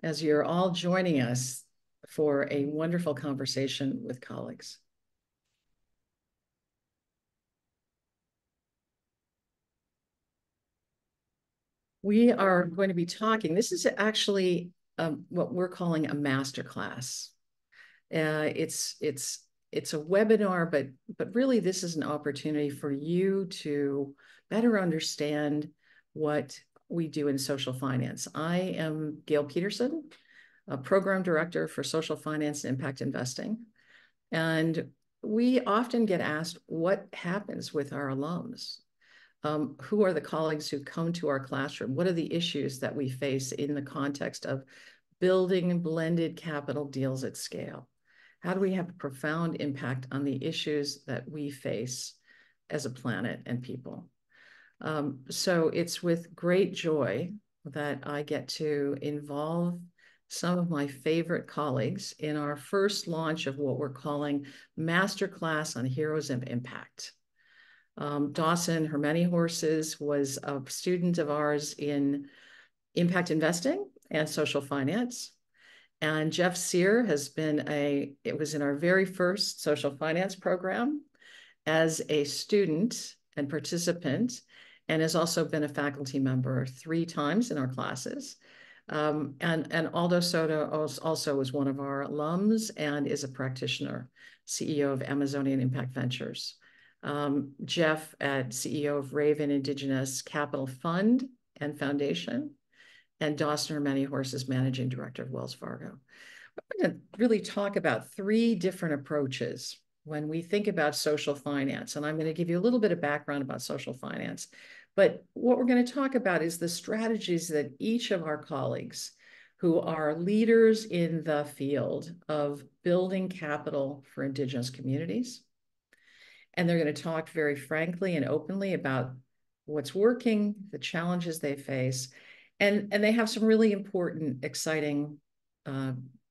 as you're all joining us for a wonderful conversation with colleagues. We are going to be talking, this is actually what we're calling a masterclass. It's a webinar, but really this is an opportunity for you to better understand what we do in social finance. I am Gayle Peterson, a program director for social finance and impact investing. And we often get asked what happens with our alums. Who are the colleagues who come to our classroom? What are the issues that we face in the context of building blended capital deals at scale? How do we have a profound impact on the issues that we face as a planet and people? So it's with great joy that I get to involve some of my favorite colleagues in our first launch of what we're calling Masterclass on Heroes of Impact. Dawson, her many horses, was a student of ours in impact investing and social finance. And Jeff Sear it was in our very first social finance program as a student and participant, and has also been a faculty member 3 times in our classes. And Aldo Soto also was one of our alums and is a practitioner, CEO of Amazonian Impact Ventures. Jeff, CEO of Raven Indigenous Capital Fund and Foundation, and Dawson, Many Horses, Managing Director of Wells Fargo. We're going to really talk about 3 different approaches when we think about social finance. And I'm going to give you a little bit of background about social finance. But what we're going to talk about is the strategies that each of our colleagues who are leaders in the field of building capital for Indigenous communities. And they're going to talk very frankly and openly about what's working, the challenges they face. And they have some really important, exciting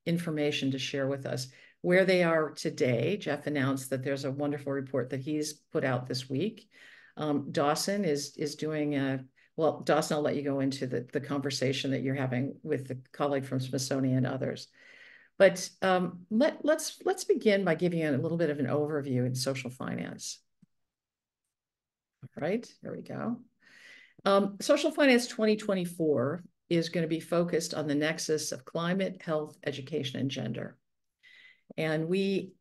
information to share with us. Where they are today, Jeff announced that there's a wonderful report that he's put out this week. Dawson is doing well, Dawson, I'll let you go into the conversation that you're having with the colleague from Smithsonian and others. But let's begin by giving you a little bit of an overview in social finance. All right, here we go. Social Finance 2024 is going to be focused on the nexus of climate, health, education, and gender. And we,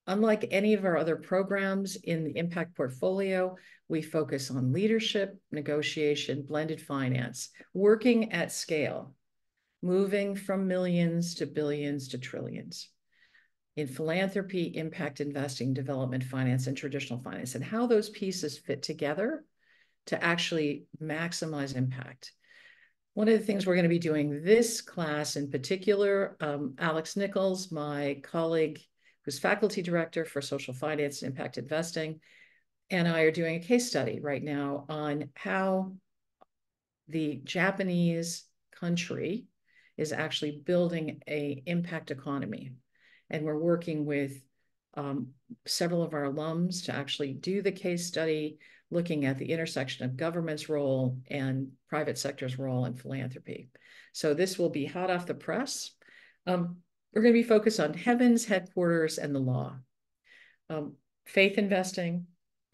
unlike any of our other programs in the impact portfolio, we focus on leadership, negotiation, blended finance, working at scale, moving from millions to billions to trillions in philanthropy, impact investing, development finance, and traditional finance, and how those pieces fit together to actually maximize impact. One of the things we're going to be doing this class in particular, Alex Nichols, my colleague, who's faculty director for social finance and impact investing, and I are doing a case study right now on how the Japanese country is actually building an impact economy. And we're working with several of our alums to actually do the case study, looking at the intersection of government's role and private sector's role in philanthropy. So this will be hot off the press. We're going to be focused on heaven's headquarters and the law, faith investing,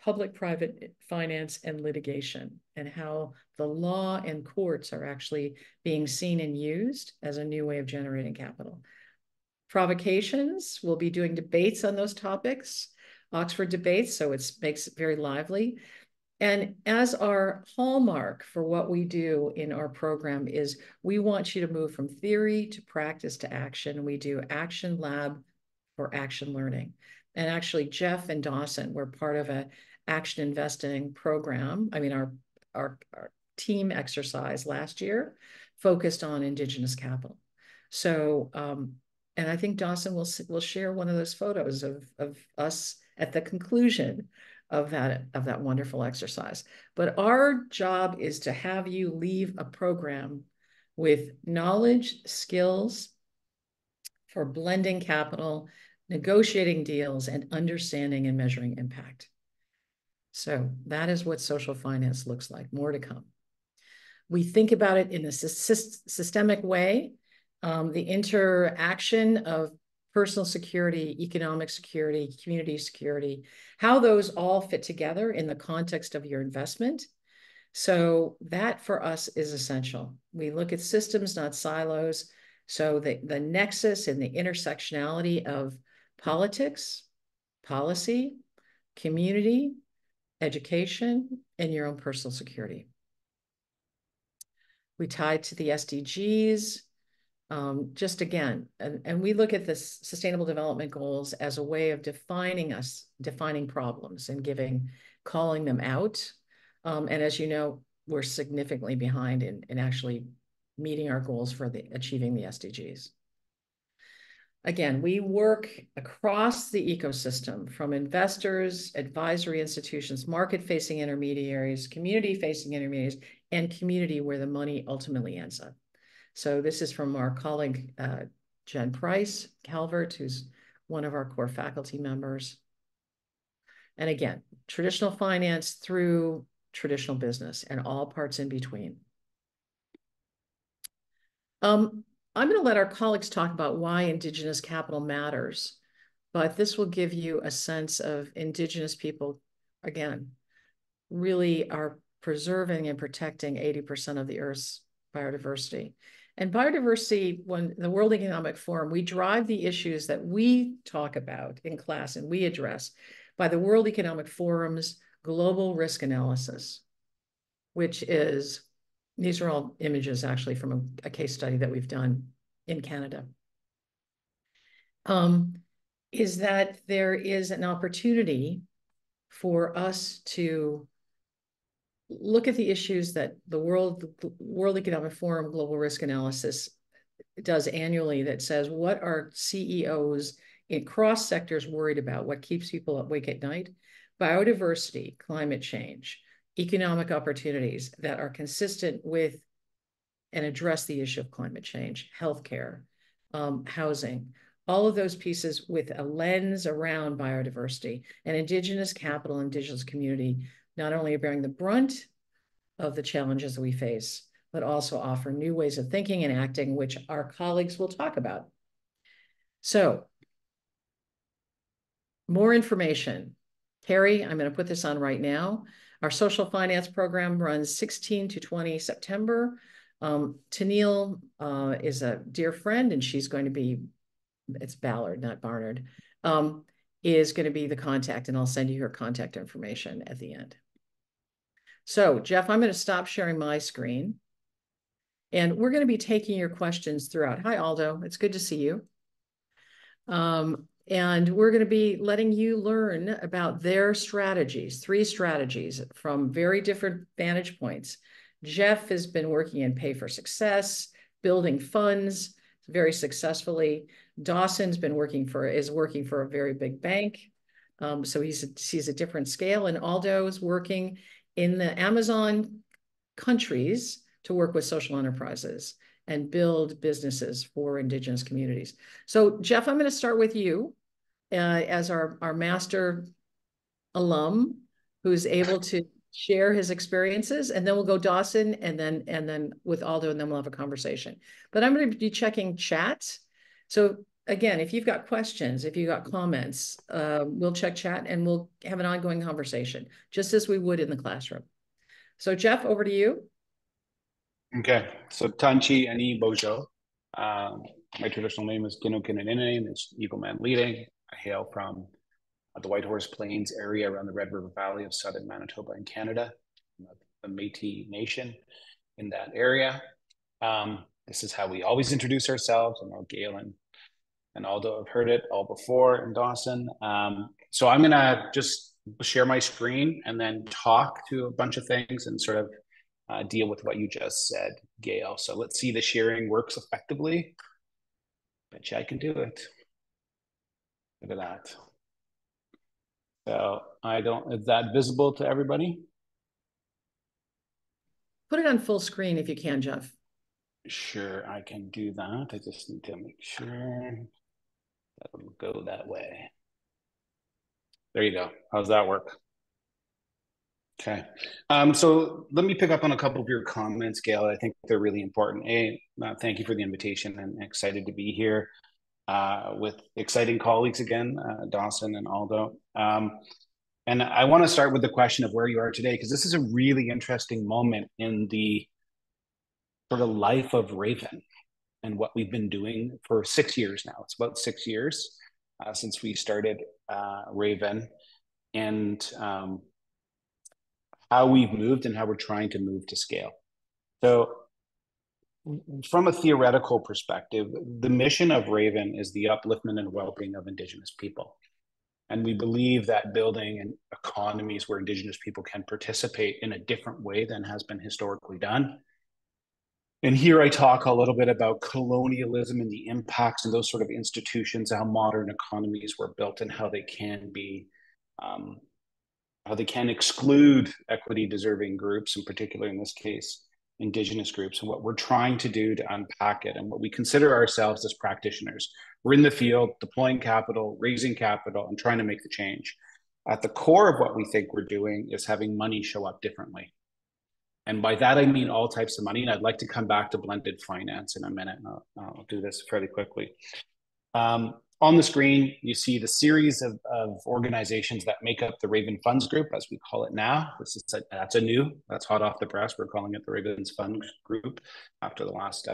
public-private finance, and litigation, and how the law and courts are actually being seen and used as a new way of generating capital. Provocations, we'll be doing debates on those topics, Oxford debates, so it makes it very lively. And as our hallmark for what we do in our program is we want you to move from theory to practice to action. We do Action Lab for action learning. And actually, Jeff and Dawson were part of an action investing program. I mean, our team exercise last year focused on Indigenous capital. So, and I think Dawson will share one of those photos of us at the conclusion of that wonderful exercise. But our job is to have you leave a program with knowledge, skills for blending capital, negotiating deals, and understanding and measuring impact. So that is what social finance looks like. More to come. We think about it in a systemic way. the interaction of personal security, economic security, community security, how those all fit together in the context of your investment. So that for us is essential. We look at systems, not silos. So the nexus and the intersectionality of politics, policy, community, education, and your own personal security. We tie to the SDGs. Just again, and we look at the Sustainable Development Goals as a way of defining problems and calling them out. And as you know, we're significantly behind in actually meeting our goals for achieving the SDGs. Again, we work across the ecosystem from investors, advisory institutions, market-facing intermediaries, community-facing intermediaries, and community where the money ultimately ends up. So this is from our colleague, Jen Price Calvert, who's one of our core faculty members. And again, traditional finance through traditional business and all parts in between. I'm going to let our colleagues talk about why Indigenous capital matters, but this will give you a sense of Indigenous people, again, really are preserving and protecting 80% of the Earth's biodiversity. And biodiversity, when the World Economic Forum, we drive the issues that we talk about in class and we address by the World Economic Forum's global risk analysis, which is, these are all images actually from a case study that we've done in Canada, is that there is an opportunity for us to look at the issues that the World Economic Forum Global Risk Analysis does annually that says, what are CEOs in cross sectors worried about? What keeps people awake at night? Biodiversity, climate change, economic opportunities that are consistent with and address the issue of climate change, healthcare, housing, all of those pieces with a lens around biodiversity. And Indigenous capital, Indigenous community, not only are bearing the brunt of the challenges that we face, but also offer new ways of thinking and acting, which our colleagues will talk about. So, more information. Carrie, I'm going to put this on right now. Our social finance program runs 16 to 20 September. Tennille is a dear friend, and she's going to be, it's Ballard, not Barnard, is going to be the contact, and I'll send you her contact information at the end. So, Jeff, I'm going to stop sharing my screen, and we're going to be taking your questions throughout. Hi, Aldo. It's good to see you. And we're going to be letting you learn about their strategies, 3 strategies from very different vantage points. Jeff has been working in Pay for Success, building funds very successfully. Dawson's is working for a very big bank. So he sees a different scale. And Aldo is working in the Amazon countries to work with social enterprises and build businesses for Indigenous communities. So Jeff, I'm going to start with you as our master alum who's able to share his experiences, and then we'll go Dawson and then with Aldo, and then we'll have a conversation. But I'm going to be checking chat. So again, if you've got questions, if you've got comments, we'll check chat and we'll have an ongoing conversation, just as we would in the classroom. So Jeff, over to you. Okay, so Tanchi Ani Bojo. My traditional name is Ginokinanine. It's Eagle Man Leading. I hail from the Whitehorse Plains area around the Red River Valley of southern Manitoba in Canada, the Métis Nation in that area. This is how we always introduce ourselves. I know Gayle and Aldo have heard it all before in Dawson. So I'm gonna just share my screen and then talk to a bunch of things and sort of deal with what you just said, Gayle. So let's see the sharing works effectively. Bet you I can do it. Look at that. So is that visible to everybody? Put it on full screen if you can, Jeff. Sure, I can do that. I just need to make sure that'll go that way. There you go. How's that work? Okay. So let me pick up on a couple of your comments, Gayle. I think they're really important. Thank you for the invitation and excited to be here with exciting colleagues again, Dawson and Aldo. And I want to start with the question of where you are today, because this is a really interesting moment in the sort of life of Raven and what we've been doing for 6 years now. It's about 6 years since we started Raven, and how we've moved and how we're trying to move to scale. So, from a theoretical perspective, the mission of Raven is the upliftment and well-being of Indigenous people. And we believe that building and economies where Indigenous people can participate in a different way than has been historically done. And here I talk a little bit about colonialism and the impacts and those sort of institutions, how modern economies were built and how they can be um, how they can exclude equity deserving groups, in particular in this case, Indigenous groups, and what we're trying to do to unpack it and what we consider ourselves as practitioners. We're in the field, deploying capital, raising capital, and trying to make the change. At the core of what we think we're doing is having money show up differently. And by that, I mean all types of money. And I'd like to come back to blended finance in a minute. I'll do this fairly quickly. On the screen, you see the series of organizations that make up the Raven Funds Group, as we call it now. That's hot off the press. We're calling it the Ravens Funds Group after the last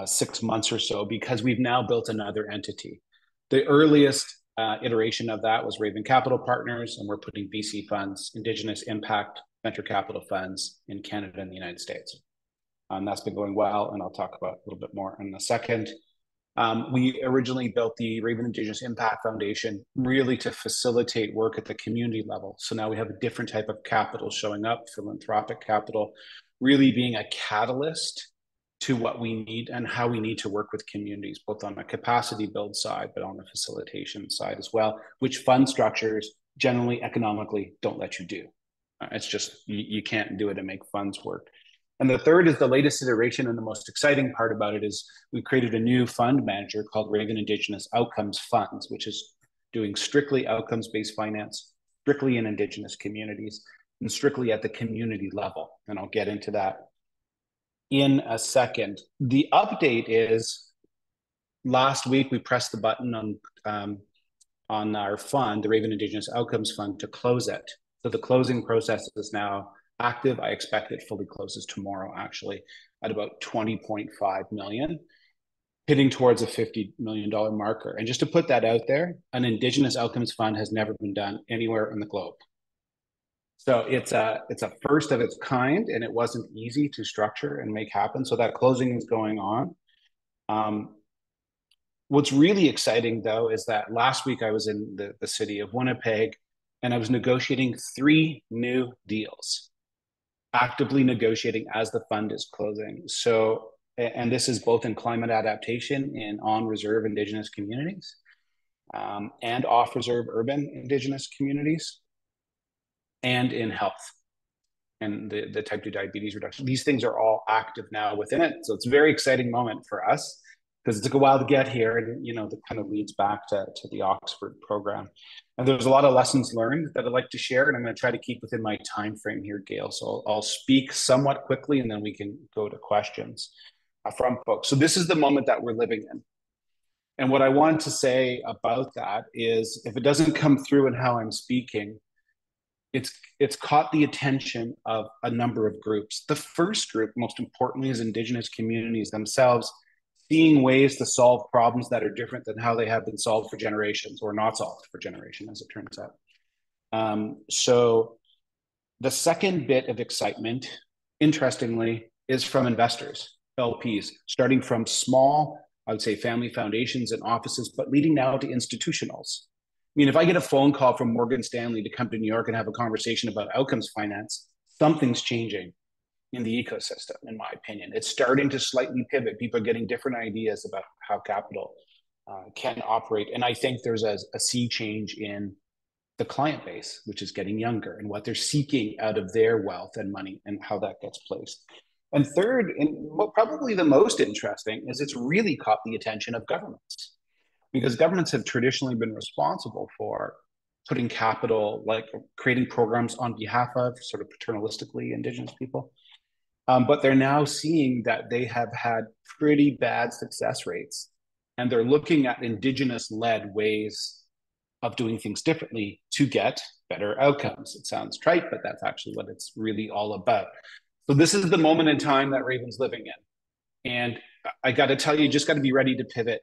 6 months or so, because we've now built another entity. The earliest iteration of that was Raven Capital Partners, and we're putting VC funds, Indigenous impact venture capital funds in Canada and the United States. That's been going well, and I'll talk about a little bit more in a second. We originally built the Raven Indigenous Impact Foundation really to facilitate work at the community level. So now we have a different type of capital showing up, philanthropic capital, really being a catalyst to what we need and how we need to work with communities, both on a capacity build side, but on the facilitation side as well, which fund structures generally economically don't let you do. It's just, you can't do it and make funds work. And the third is the latest iteration, and the most exciting part about it is we created a new fund manager called Raven Indigenous Outcomes Funds, which is doing strictly outcomes-based finance, strictly in Indigenous communities, and strictly at the community level. And I'll get into that in a second. The update is last week we pressed the button on our fund, the Raven Indigenous Outcomes Fund, to close it. So the closing process is now active. I expect it fully closes tomorrow, actually, at about 20.5 million, hitting towards a $50 million marker. And just to put that out there, an Indigenous Outcomes Fund has never been done anywhere in the globe. So it's a first of its kind, and it wasn't easy to structure and make happen. So that closing is going on. What's really exciting, though, is that last week I was in the city of Winnipeg, and I was negotiating 3 new deals, actively negotiating as the fund is closing. So, and this is both in climate adaptation in on-reserve Indigenous communities and off-reserve urban Indigenous communities, and in health and the type 2 diabetes reduction. These things are all active now within it. So it's a very exciting moment for us because it took a while to get here, and that kind of leads back to the Oxford program. And there's a lot of lessons learned that I'd like to share, and I'm going to try to keep within my time frame here, Gayle. So I'll speak somewhat quickly, and then we can go to questions from folks. So this is the moment that we're living in. And what I want to say about that is, if it doesn't come through in how I'm speaking, it's caught the attention of a number of groups. The first group, most importantly, is Indigenous communities themselves, seeing ways to solve problems that are different than how they have been solved for generations, or not solved for generations, as it turns out. So the second bit of excitement, interestingly, is from investors, LPs, starting from small, I would say, family foundations and offices, but leading now to institutionals. I mean, if I get a phone call from Morgan Stanley to come to New York and have a conversation about outcomes finance, something's changing in the ecosystem, in my opinion. It's starting to slightly pivot. People are getting different ideas about how capital can operate. And I think there's a sea change in the client base, which is getting younger, and what they're seeking out of their wealth and money and how that gets placed. And third, and probably the most interesting, is it's really caught the attention of governments, because governments have traditionally been responsible for putting capital, like creating programs on behalf of sort of paternalistically Indigenous people. But they're now seeing that they have had pretty bad success rates. And they're looking at Indigenous-led ways of doing things differently to get better outcomes. It sounds trite, but that's actually what it's really all about. So this is the moment in time that Raven's living in. And I got to tell you, just got to be ready to pivot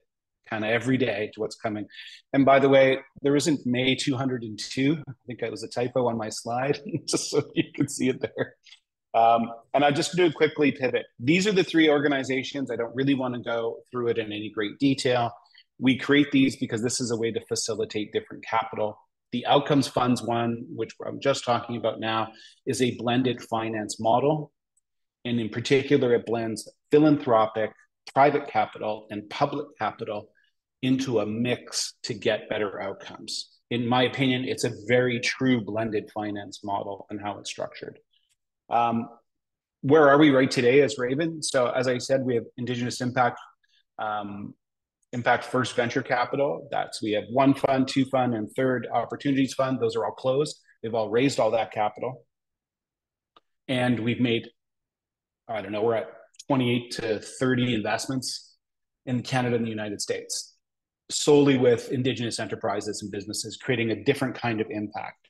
kind of every day to what's coming. And by the way, there isn't May 202. I think that was a typo on my slide, just so you can see it there. And I just do a quickly pivot. These are the three organizations. I don't really want to go through it in any great detail. We create these because this is a way to facilitate different capital. The Outcomes Funds one, which I'm just talking about now, is a blended finance model. And in particular, it blends philanthropic, private capital, and public capital into a mix to get better outcomes. In my opinion, it's a very true blended finance model and how it's structured. Where are we right today as Raven? So as I said, we have Indigenous Impact, Impact First Venture Capital. We have one fund, two fund, and third Opportunities Fund. Those are all closed. They've all raised all that capital. And we've made, I don't know, we're at 28 to 30 investments in Canada and the United States, solely with Indigenous enterprises and businesses, creating a different kind of impact.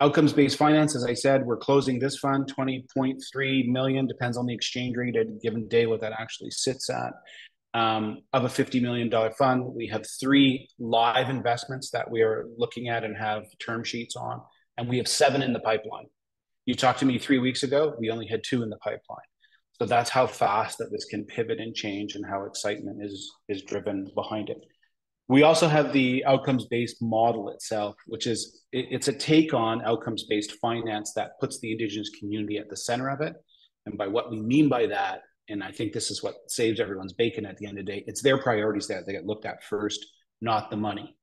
Outcomes-based finance, as I said, we're closing this fund, 20.3 million, depends on the exchange rate at a given day what that actually sits at. Of a $50 million fund, we have 3 live investments that we are looking at and have term sheets on, and we have 7 in the pipeline. You talked to me 3 weeks ago, we only had 2 in the pipeline. So that's how fast that this can pivot and change and how excitement is driven behind it. We also have the outcomes-based model itself, which is, it's a take on outcomes-based finance that puts the Indigenous community at the center of it. And by what we mean by that, and I think this is what saves everyone's bacon at the end of the day, it's their priorities that they get looked at first, not the money.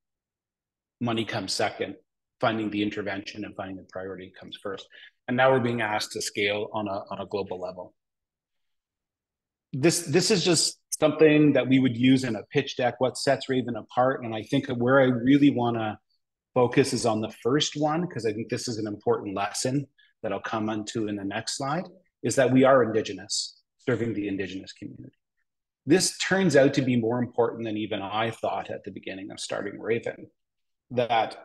Money comes second. Finding the intervention and finding the priority comes first. And now we're being asked to scale on a global level. This is just something that we would use in a pitch deck, what sets Raven apart. And I think where I really want to focus is on the first one, because I think this is an important lesson that I'll come onto in the next slide, is that we are Indigenous, serving the Indigenous community. This turns out to be more important than even I thought at the beginning of starting Raven, that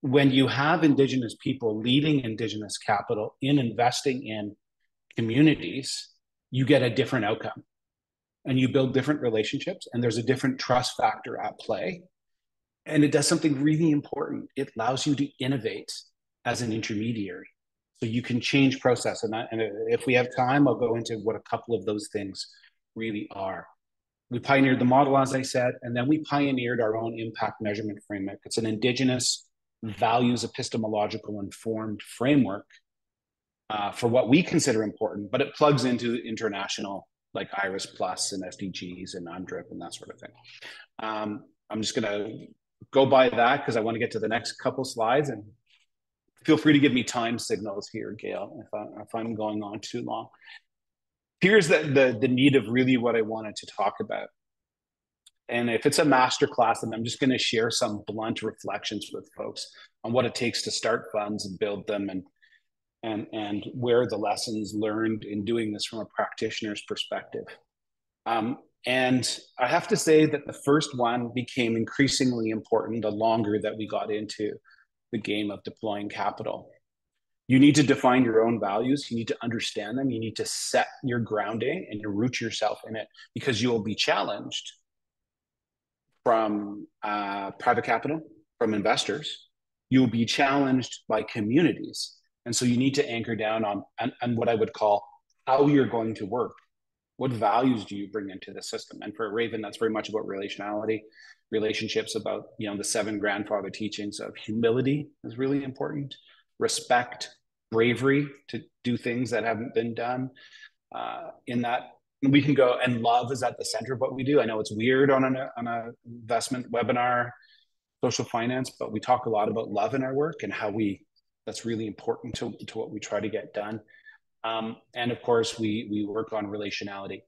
when you have Indigenous people leading Indigenous capital in investing in communities, you get a different outcome and you build different relationships, and there's a different trust factor at play. And it does something really important. It allows you to innovate as an intermediary. So you can change process. And if we have time, I'll go into what a couple of those things really are. We pioneered the model, as I said, and then we pioneered our own impact measurement framework. It's an Indigenous values epistemological informed framework for what we consider important, but it plugs into international like IRIS Plus and SDGs and UNDRIP and that sort of thing. I'm just going to go by that because I want to get to the next couple slides, and feel free to give me time signals here, Gayle, if I'm going on too long. Here's the need of really what I wanted to talk about. And if it's a masterclass, then I'm just going to share some blunt reflections with folks on what it takes to start funds and build them, and where the lessons learned in doing this from a practitioner's perspective. And I have to say that the first one became increasingly important the longer that we got into the game of deploying capital. You need to define your own values. You need to understand them. You need to set your grounding and you root yourself in it, because you will be challenged from private capital, from investors. You will be challenged by communities. And so you need to anchor down on what I would call how you're going to work. What values do you bring into the system? And for Raven, that's very much about relationality, relationships, about, the 7 grandfather teachings of humility is really important, respect, bravery to do things that haven't been done. In that, we can go, and love is at the center of what we do. I know it's weird on an investment webinar, social finance, but we talk a lot about love in our work and how that's really important to what we try to get done. And of course, we work on relationality.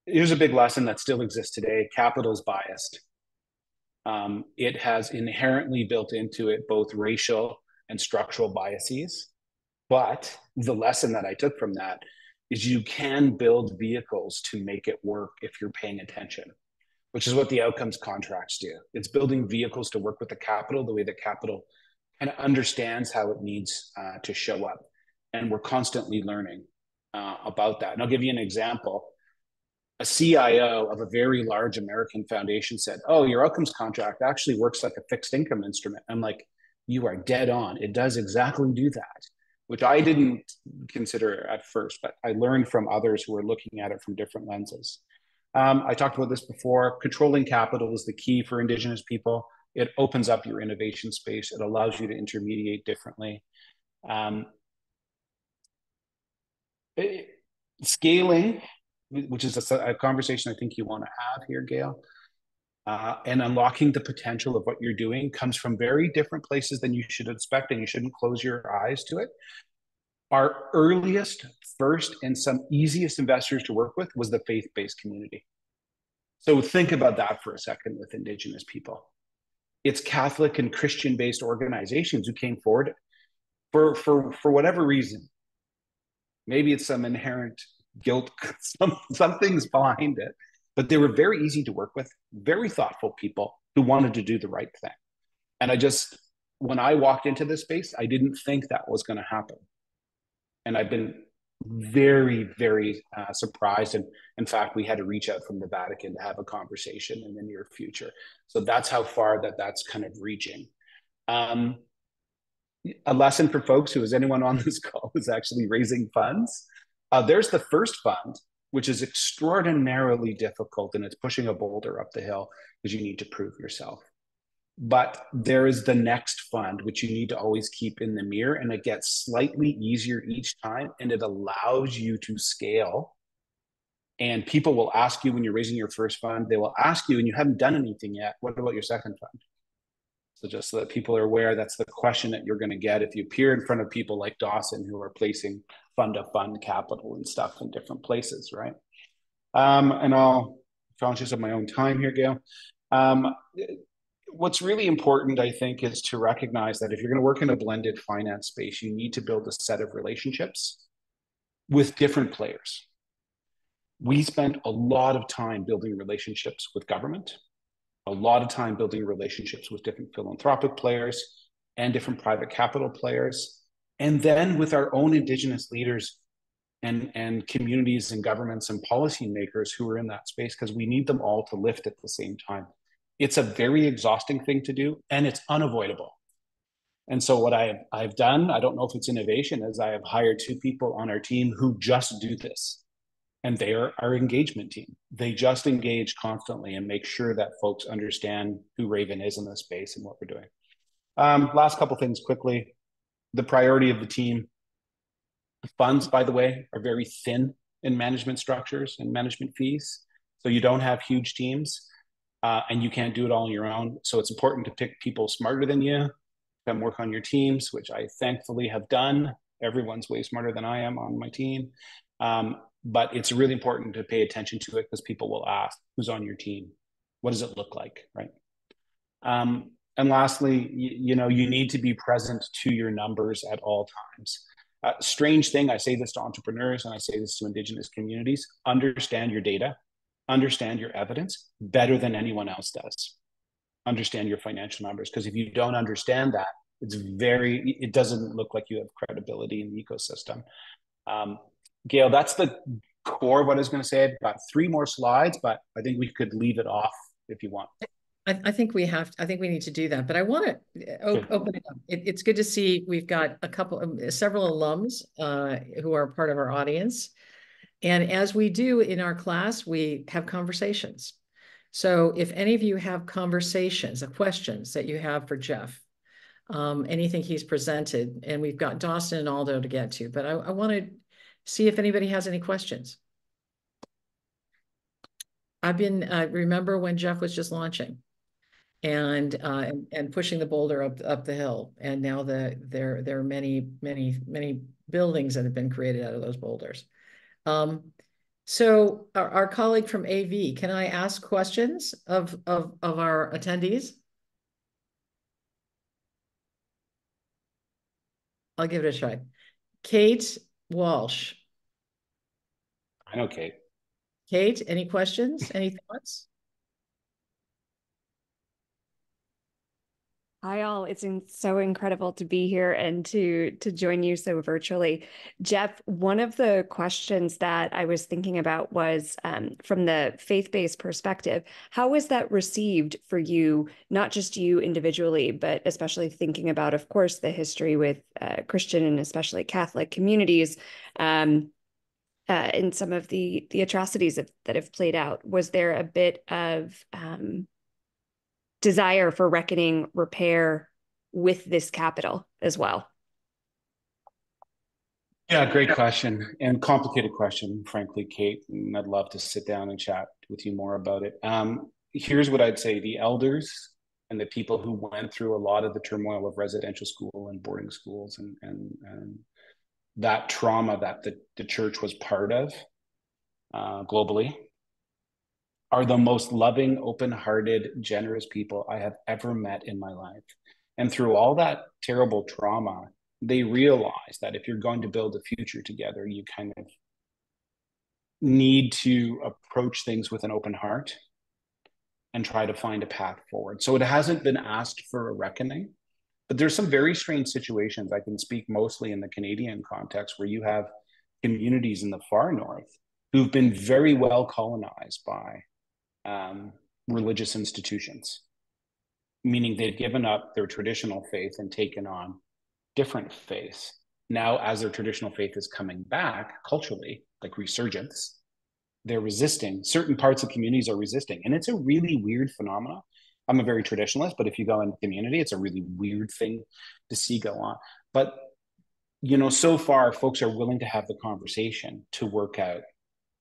Here's a big lesson that still exists today. Capital is biased. It has inherently built into it both racial and structural biases. But the lesson that I took from that is you can build vehicles to make it work if you're paying attention, which is what the outcomes contracts do. It's building vehicles to work with the capital the way the capital kind of understands how it needs to show up. And we're constantly learning about that. And I'll give you an example. A CIO of a very large American foundation said, "Oh, your outcomes contract actually works like a fixed income instrument." I'm like, "You are dead on. It does exactly do that," which I didn't consider at first, but I learned from others who were looking at it from different lenses. I talked about this before. Controlling capital is the key for Indigenous people. It opens up your innovation space. It allows you to intermediate differently. Um, Scaling, which is a conversation I think you want to have here, Gayle, and unlocking the potential of what you're doing comes from very different places than you should expect, and you shouldn't close your eyes to it. Our earliest, first, and some easiest investors to work with was the faith-based community. So think about that for a second with Indigenous people. It's Catholic and Christian-based organizations who came forward for whatever reason. Maybe it's some inherent guilt, something's behind it, but they were very easy to work with, very thoughtful people who wanted to do the right thing. And when I walked into this space, I didn't think that was going to happen. And I've been very, very surprised. And in fact, we had to reach out from the Vatican to have a conversation in the near future. So that's how far that's kind of reaching. A lesson for folks who is anyone on this call is actually raising funds. There's the first fund, which is extraordinarily difficult, and it's pushing a boulder up the hill because you need to prove yourself. But there is the next fund, which you need to always keep in the mirror, and it gets slightly easier each time, and it allows you to scale. And people will ask you when you're raising your first fund, they will ask you, and you haven't done anything yet, what about your second fund? So just so that people are aware, that's the question that you're going to get if you appear in front of people like Dawson who are placing fund-to-fund capital and stuff in different places, right? And I'll conscious of my own time here, Gayle. What's really important, I think, is to recognize that if you're going to work in a blended finance space, you need to build a set of relationships with different players. We spend a lot of time building relationships with government, a lot of time building relationships with different philanthropic players and different private capital players, and then with our own Indigenous leaders and communities and governments and policymakers who are in that space, because we need them all to lift at the same time. It's a very exhausting thing to do, and it's unavoidable. And so what I've done, I don't know if it's innovation, is I have hired 2 people on our team who just do this. And they are our engagement team. They just engage constantly and make sure that folks understand who Raven is in this space and what we're doing. Last couple things quickly. The priority of the team. The funds, by the way, are very thin in management structures and management fees. So you don't have huge teams and you can't do it all on your own. So it's important to pick people smarter than you, come work on your teams, which I thankfully have done. Everyone's way smarter than I am on my team. But it's really important to pay attention to it because people will ask, who's on your team? What does it look like, right? And lastly, you need to be present to your numbers at all times. Strange thing, I say this to entrepreneurs and I say this to Indigenous communities, understand your data, understand your evidence better than anyone else does. Understand your financial numbers, because if you don't understand that, it doesn't look like you have credibility in the ecosystem. Gayle, that's the core of what I was going to say. I've got 3 more slides, but I think we could leave it off if you want. I think we need to do that, but I want to open it up. It's good to see we've got several alums who are part of our audience. And as we do in our class, we have conversations. So if any of you have conversations, questions that you have for Jeff, anything he's presented, and we've got Dawson and Aldo to get to, but I want to see if anybody has any questions. Remember when Jeff was just launching and pushing the boulder up the hill, and now there are many buildings that have been created out of those boulders. So our colleague from AV, can I ask questions of our attendees? I'll give it a try. Kate Walsh. I know, Kate. Kate, any questions? Any thoughts? Hi all, it's so incredible to be here and to join you so virtually. Jeff, one of the questions that I was thinking about was from the faith-based perspective, how was that received for you, not just you individually, but especially thinking about, of course, the history with Christian and especially Catholic communities in some of the atrocities that have played out? Was there a bit of desire for reckoning, repair with this capital as well? Yeah, great question and complicated question, frankly, Kate. And I'd love to sit down and chat with you more about it. Here's what I'd say: the elders and the people who went through a lot of the turmoil of residential school and boarding schools and that trauma that the church was part of globally are the most loving, open-hearted, generous people I have ever met in my life. And through all that terrible trauma, they realize that if you're going to build a future together, you kind of need to approach things with an open heart and try to find a path forward. So it hasn't been asked for a reckoning, but there's some very strange situations. I can speak mostly in the Canadian context where you have communities in the far north who've been very well colonized by religious institutions, meaning they've given up their traditional faith and taken on different faiths. Now, as their traditional faith is coming back culturally, like resurgence, they're resisting. Certain parts of communities are resisting. And it's a really weird phenomenon. I'm a very traditionalist, but if you go in the community, it's a really weird thing to see go on. But, you know, so far, folks are willing to have the conversation to work out,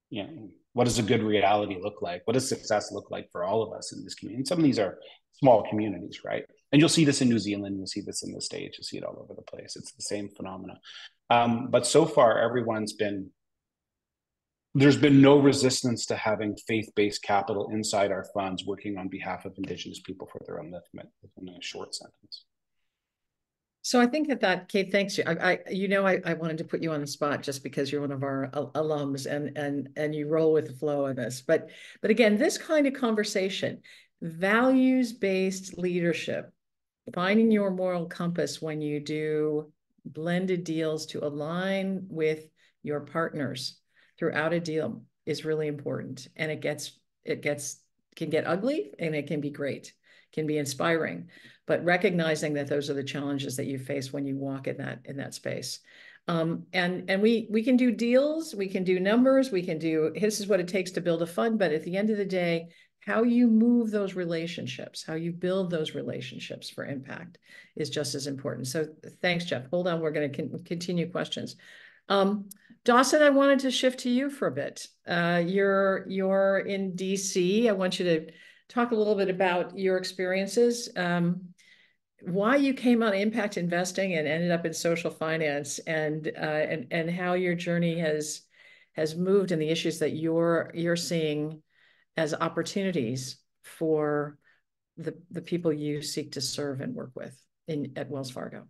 you know, what does a good reality look like? What does success look like for all of us in this community? And some of these are small communities, right? And you'll see this in New Zealand, you'll see this in the States, you'll see it all over the place. It's the same phenomena. But so far, there's been no resistance to having faith-based capital inside our funds working on behalf of Indigenous people for their upliftment, in a short sentence. So I think Kate, thanks you. I wanted to put you on the spot just because you're one of our alums and you roll with the flow of this. But again, this kind of conversation, values-based leadership, finding your moral compass when you do blended deals to align with your partners throughout a deal is really important. And can get ugly and it can be great, can be inspiring, but recognizing that those are the challenges that you face when you walk in that space. And we can do deals, we can do numbers, we can do this is what it takes to build a fund, but at the end of the day, how you move those relationships, how you build those relationships for impact is just as important. So thanks, Jeff. Hold on, we're going to continue questions. Dawson, I wanted to shift to you for a bit. You're in DC. I want you to talk a little bit about your experiences, why you came on impact investing and ended up in social finance, and how your journey has moved and the issues that you're seeing as opportunities for the people you seek to serve and work with at Wells Fargo.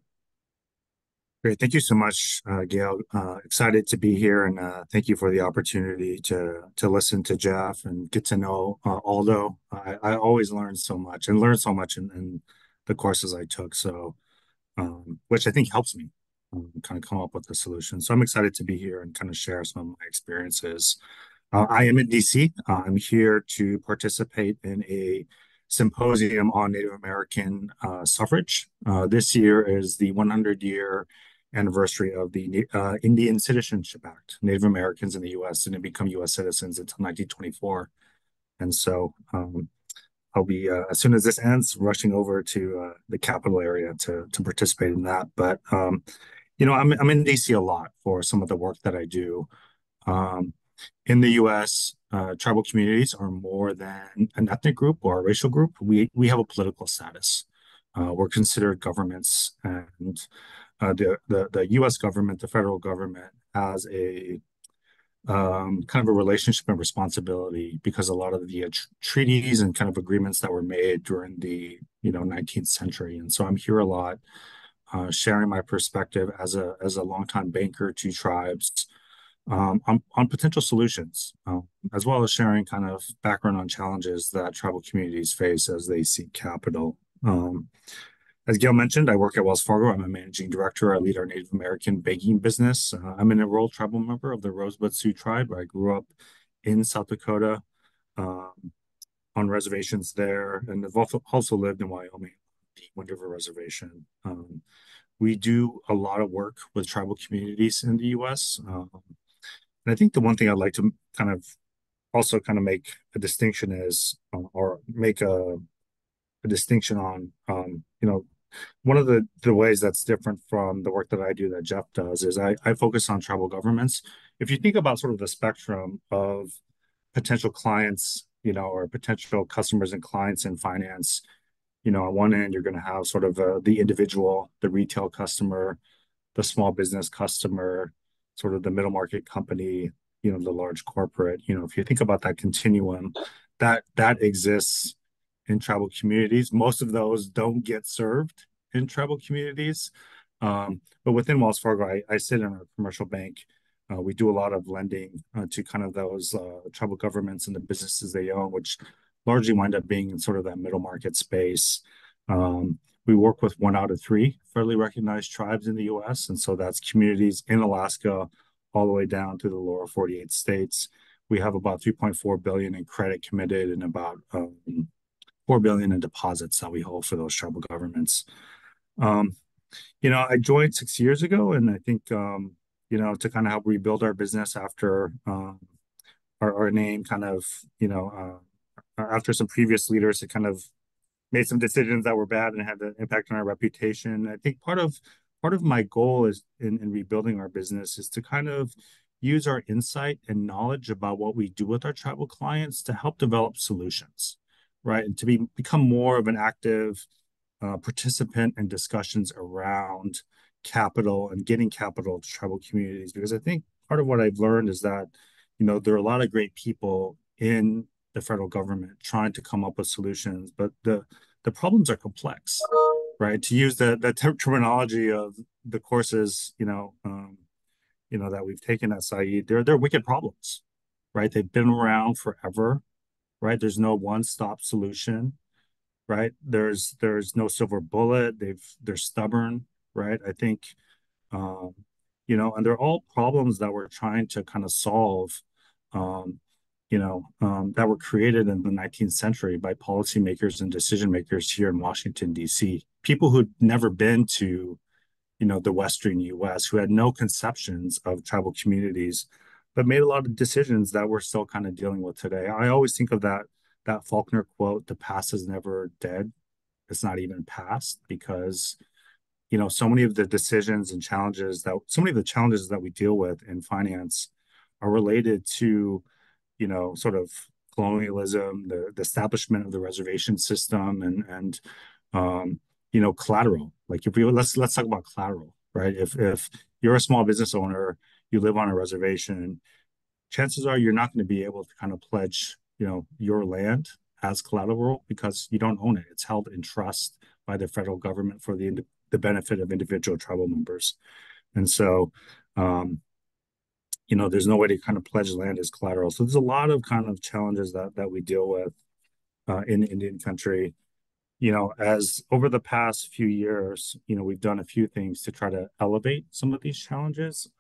Great. Thank you so much, Gayle. Excited to be here, and thank you for the opportunity to listen to Jeff and get to know Aldo. I always learn so much and learn so much in the courses I took, so which I think helps me kind of come up with a solution. So I'm excited to be here and kind of share some of my experiences. I am in DC. I'm here to participate in a symposium on Native American suffrage. This year is the 100-year anniversary of the Indian Citizenship Act. Native Americans in the U.S. didn't become U.S. citizens until 1924. And so I'll be, as soon as this ends, rushing over to the capital area to participate in that. But, you know, I'm in D.C. a lot for some of the work that I do. In the U.S., tribal communities are more than an ethnic group or a racial group. We have a political status. We're considered governments, and the U.S. government, the federal government, has a kind of a relationship and responsibility because a lot of the treaties and kind of agreements that were made during the 19th century. And so I'm here a lot, sharing my perspective as a longtime banker to tribes, on potential solutions, as well as sharing kind of background on challenges that tribal communities face as they seek capital. As Gayle mentioned, I work at Wells Fargo. I'm a managing director. I lead our Native American banking business. I'm an enrolled tribal member of the Rosebud Sioux tribe. I grew up in South Dakota, um, on reservations there, and I've also lived in Wyoming, the Wind River Reservation. We do a lot of work with tribal communities in the U.S. And I think the one thing I'd like to kind of also kind of make a distinction is, or make a distinction on, one of the ways that's different from the work that I do that Jeff does is I focus on tribal governments. If you think about sort of the spectrum of potential clients, or potential customers and clients in finance, on one end, you're going to have sort of the individual, the retail customer, the small business customer, sort of the middle market company, the large corporate. If you think about that continuum, that exists in tribal communities. Most of those don't get served in tribal communities. But within Wells Fargo, I sit in our commercial bank. We do a lot of lending to kind of those tribal governments and the businesses they own, which largely wind up being in sort of that middle market space. We work with 1 out of 3 federally recognized tribes in the U.S., and so that's communities in Alaska all the way down to the lower 48 states. We have about 3.4 billion in credit committed and about 4 billion in deposits that we hold for those tribal governments. I joined 6 years ago, and I think to kind of help rebuild our business after our name kind of after some previous leaders had kind of made some decisions that were bad and had an impact on our reputation. I think part of my goal is in rebuilding our business is to kind of use our insight and knowledge about what we do with our tribal clients to help develop solutions, right? And to become more of an active participant in discussions around capital and getting capital to tribal communities. Because I think part of what I've learned is that, there are a lot of great people in the federal government trying to come up with solutions, but the problems are complex, right? To use the terminology of the courses, that we've taken at Said, they're wicked problems, right? They've been around forever, right? There's no one-stop solution, right? There's no silver bullet. They're stubborn, right? I think, and they're all problems that we're trying to kind of solve, that were created in the 19th century by policymakers and decision makers here in Washington, D.C. People who'd never been to, the Western U.S., who had no conceptions of tribal communities, but made a lot of decisions that we're still kind of dealing with today. I always think of that Faulkner quote, "The past is never dead. It's not even past," because, so many of the decisions and so many of the challenges that we deal with in finance are related to, sort of colonialism, the establishment of the reservation system, and collateral. Like let's talk about collateral, right? If you're a small business owner, you live on a reservation, chances are you're not going to be able to kind of pledge, your land as collateral because you don't own it. It's held in trust by the federal government for the benefit of individual tribal members. And so, there's no way to kind of pledge land as collateral. So there's a lot of kind of challenges that we deal with in Indian country. As over the past few years, we've done a few things to try to elevate some of these challenges.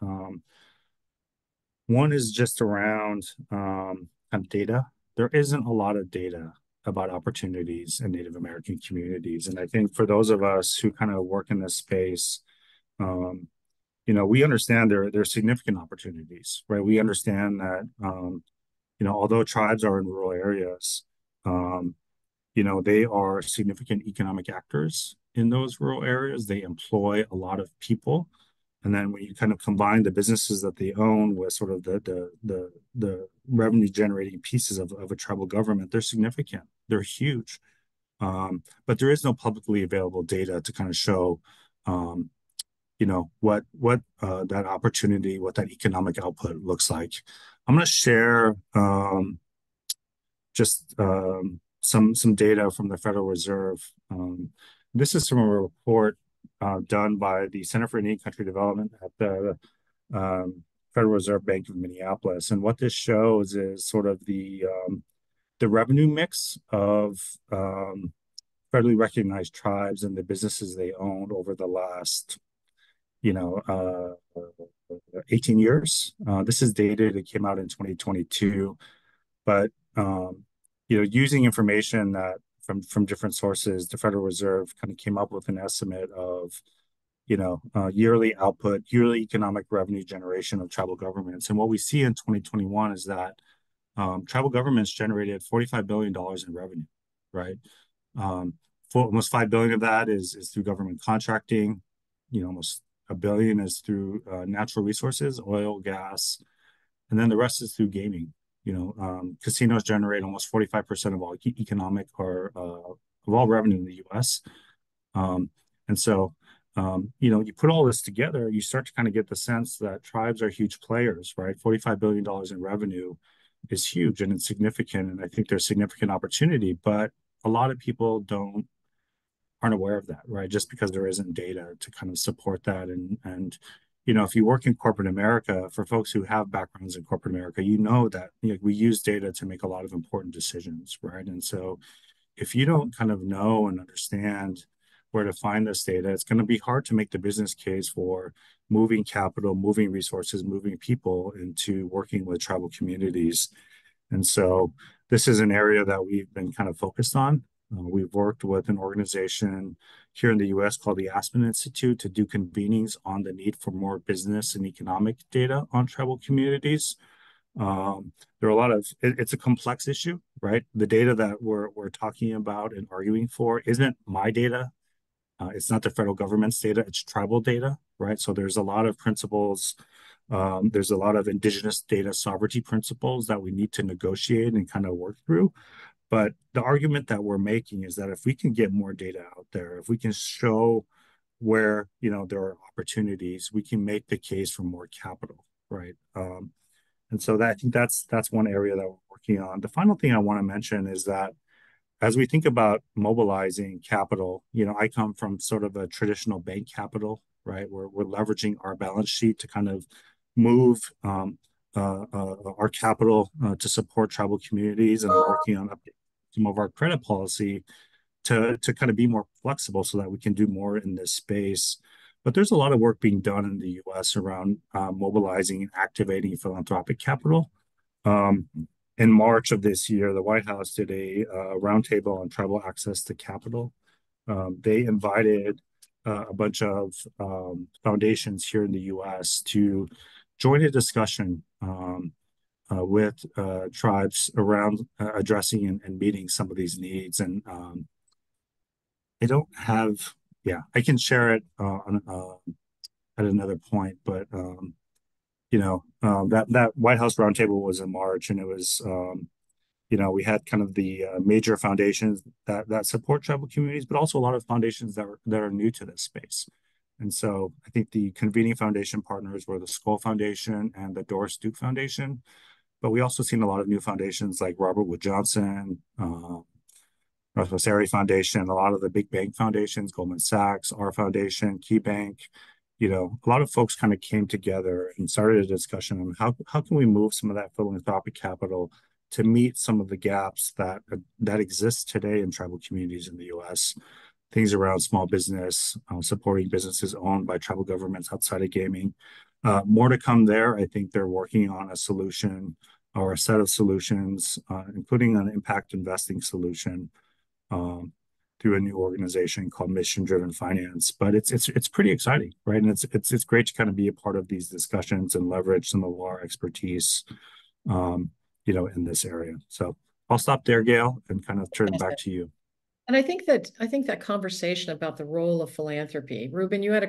One is just around kind of data. There isn't a lot of data about opportunities in Native American communities. And I think for those of us who kind of work in this space, we understand there are significant opportunities, right? We understand that, although tribes are in rural areas, they are significant economic actors in those rural areas. They employ a lot of people. And then when you kind of combine the businesses that they own with sort of the revenue generating pieces of a tribal government, they're significant. They're huge. But there is no publicly available data to kind of show that opportunity, what that economic output looks like. I'm going to share just some data from the Federal Reserve. This is from a report done by the Center for Indian Country Development at the Federal Reserve Bank of Minneapolis. And what this shows is sort of the revenue mix of federally recognized tribes and the businesses they owned over the last, 18 years. This is dated, it came out in 2022, but using information that from different sources, the Federal Reserve kind of came up with an estimate of yearly output, yearly economic revenue generation of tribal governments. And what we see in 2021 is that tribal governments generated $45 billion in revenue, right? For almost 5 billion of that is through government contracting. Almost a billion is through natural resources, oil, gas, and then the rest is through gaming. Casinos generate almost 45% of all economic or of all revenue in the U.S. And so, you put all this together, you start to kind of get the sense that tribes are huge players, right? $45 billion in revenue is huge and it's significant. And I think there's significant opportunity, but a lot of people aren't aware of that, right? Just because there isn't data to kind of support that. And if you work in corporate America, for folks who have backgrounds in corporate America, that we use data to make a lot of important decisions, right? And so if you don't kind of know and understand where to find this data, it's going to be hard to make the business case for moving capital, moving resources, moving people into working with tribal communities. And so this is an area that we've been kind of focused on. We've worked with an organization here in the US called the Aspen Institute to do convenings on the need for more business and economic data on tribal communities. There are a lot of, it's a complex issue, right? The data that we're talking about and arguing for isn't my data. It's not the federal government's data, it's tribal data, right? So there's a lot of principles. There's a lot of indigenous data sovereignty principles that we need to negotiate and kind of work through. But the argument that we're making is that if we can get more data out there, if we can show where there are opportunities, we can make the case for more capital, right? And so I think that's one area that we're working on. The final thing I want to mention is that as we think about mobilizing capital, I come from sort of a traditional bank capital, right? We're leveraging our balance sheet to kind of move our capital to support tribal communities, and working on updating some of our credit policy to kind of be more flexible so that we can do more in this space. But there's a lot of work being done in the US around mobilizing and activating philanthropic capital. In March of this year, the White House did a roundtable on tribal access to capital. They invited a bunch of foundations here in the US to join a discussion with tribes around addressing and meeting some of these needs. And I don't have, I can share it at another point, but that White House roundtable was in March, and it was we had kind of the major foundations that support tribal communities, but also a lot of foundations that are new to this space. And so I think the convening foundation partners were the Skoll Foundation and the Doris Duke Foundation. But we also seen a lot of new foundations like Robert Wood Johnson, Northwest Area Foundation, a lot of the big bank foundations, Goldman Sachs, our foundation, KeyBank. A lot of folks kind of came together and started a discussion on how can we move some of that philanthropic capital to meet some of the gaps that exist today in tribal communities in the U.S. Things around small business, supporting businesses owned by tribal governments outside of gaming. More to come there. I think they're working on a solution or a set of solutions, including an impact investing solution through a new organization called Mission Driven Finance. But it's pretty exciting, right? And it's great to kind of be a part of these discussions and leverage some of our expertise, in this area. So I'll stop there, Gayle, and kind of turn it back to you. And I think that conversation about the role of philanthropy, Ruben, you had a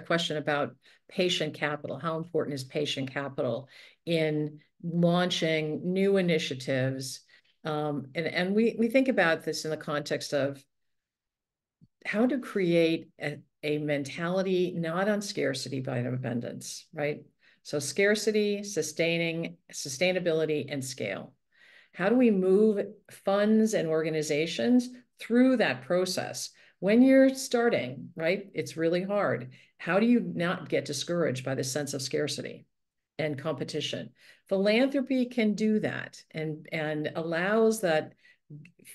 question about patient capital. How important is patient capital in launching new initiatives? And we think about this in the context of to create a mentality not on scarcity but on abundance, right? So scarcity, sustainability, and scale. How do we move funds and organizations through that process? When you're starting, right, it's really hard. How do you not get discouraged by the sense of scarcity and competition? Philanthropy can do that and allows that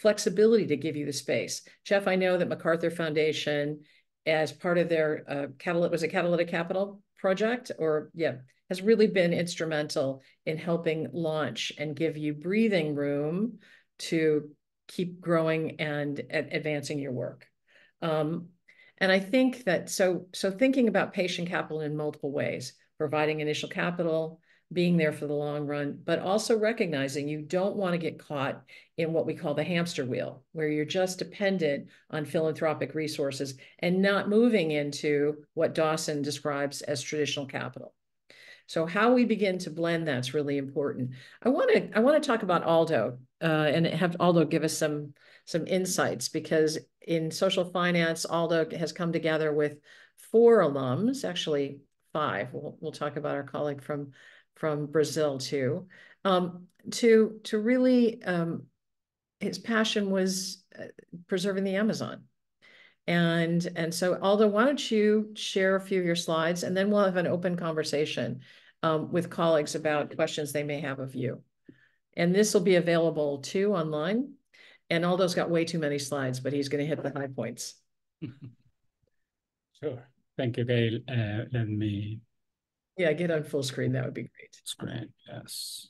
flexibility to give you the space. Jeff, I know that MacArthur Foundation, as part of their Catalytic Capital project, or yeah, has really been instrumental in helping launch and give you breathing room to keep growing and advancing your work. And I think that so thinking about patient capital in multiple ways, providing initial capital, being there for the long run, but also recognizing you don't want to get caught in what we call the hamster wheel, where you're just dependent on philanthropic resources and not moving into what Dawson describes as traditional capital. So how we begin to blend that's really important. I want to talk about Aldo and have Aldo give us some insights, because in social finance, Aldo has come together with 4 alums, actually 5. We'll talk about our colleague from Brazil too, to really his passion was preserving the Amazon. And so, Aldo, why don't you share a few of your slides, and then we'll have an open conversation with colleagues about questions they may have of you. And this will be available too online. And Aldo's got way too many slides, but he's going to hit the high points. Sure. Thank you, Gayle. Let me... Yeah, get on full screen. That would be great. Screen, yes.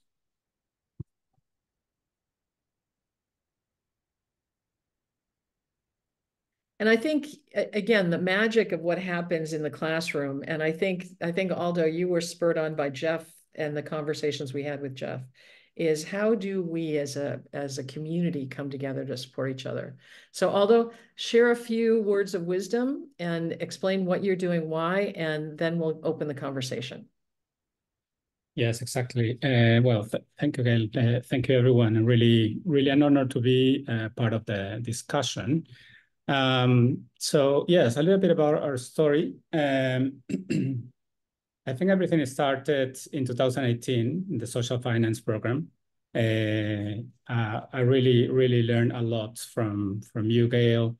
And I think, again, the magic of what happens in the classroom, and I think Aldo, you were spurred on by Jeff and the conversations we had with Jeff, is how do we as a community come together to support each other? So Aldo, share a few words of wisdom and explain what you're doing, why, and then we'll open the conversation. Yes, exactly. Well, thank you, Gayle. Thank you, everyone. And really, really an honor to be part of the discussion. So yes, a little bit about our story. I think everything started in 2018 in the social finance program. I really, really learned a lot from you, Gayle.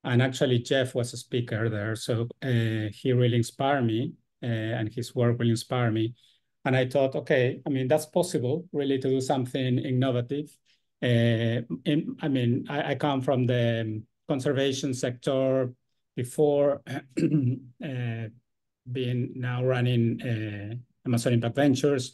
And actually, Jeff was a speaker there. So he really inspired me and his work really inspired me. And I thought, okay, I mean, that's possible really to do something innovative. I come from the conservation sector before being now running Amazon Impact Ventures.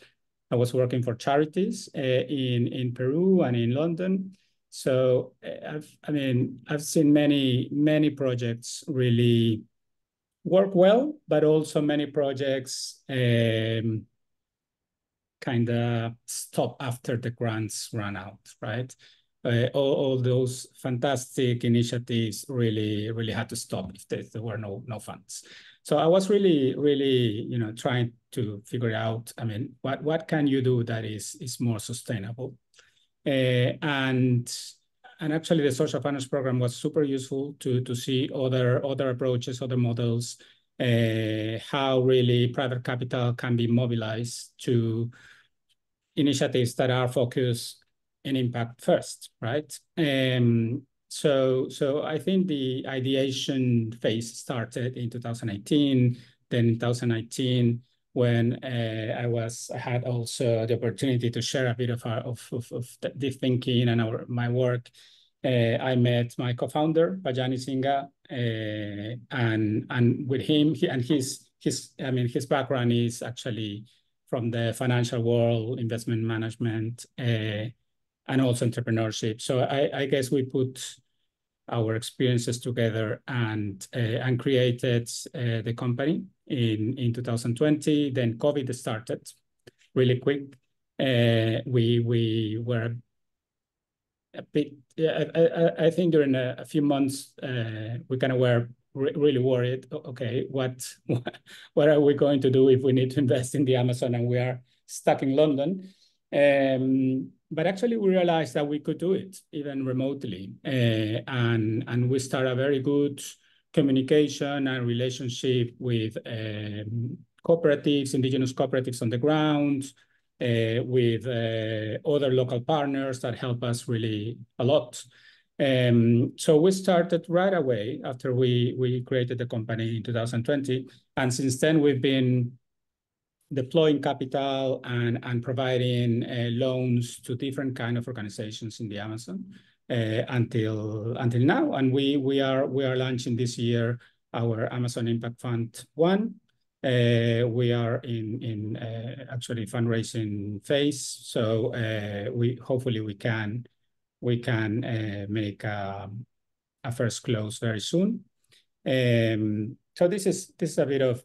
I was working for charities in Peru and in London. So I've seen many projects really work well, but also many projects kind of stop after the grants run out, right? All those fantastic initiatives really had to stop if there were no funds. So I was really trying to figure out, I mean, what can you do that is more sustainable? And actually the social finance program was super useful to see other approaches, other models, how really private capital can be mobilized to initiatives that are focused in impact first, right? So I think the ideation phase started in 2018. Then in 2019, when I had also the opportunity to share a bit of the thinking and my work. I met my co-founder Bajani Singha, and with him, his background is actually from the financial world, investment management, and also entrepreneurship. So I guess we put our experiences together and created the company in 2020. Then COVID started really quick. We were a bit, I think during a few months, we kind of were really worried. Okay, what are we going to do if we need to invest in the Amazon and we are stuck in London? But actually, we realized that we could do it even remotely, and we started a very good communication and relationship with cooperatives, indigenous cooperatives on the ground, with other local partners that help us really a lot. So we started right away after we created the company in 2020. And since then, we've been deploying capital and providing loans to different kind of organizations in the Amazon until now. And we are launching this year our Amazon Impact Fund 1. We are in actually fundraising phase. So hopefully we can make a first close very soon. So this is a bit of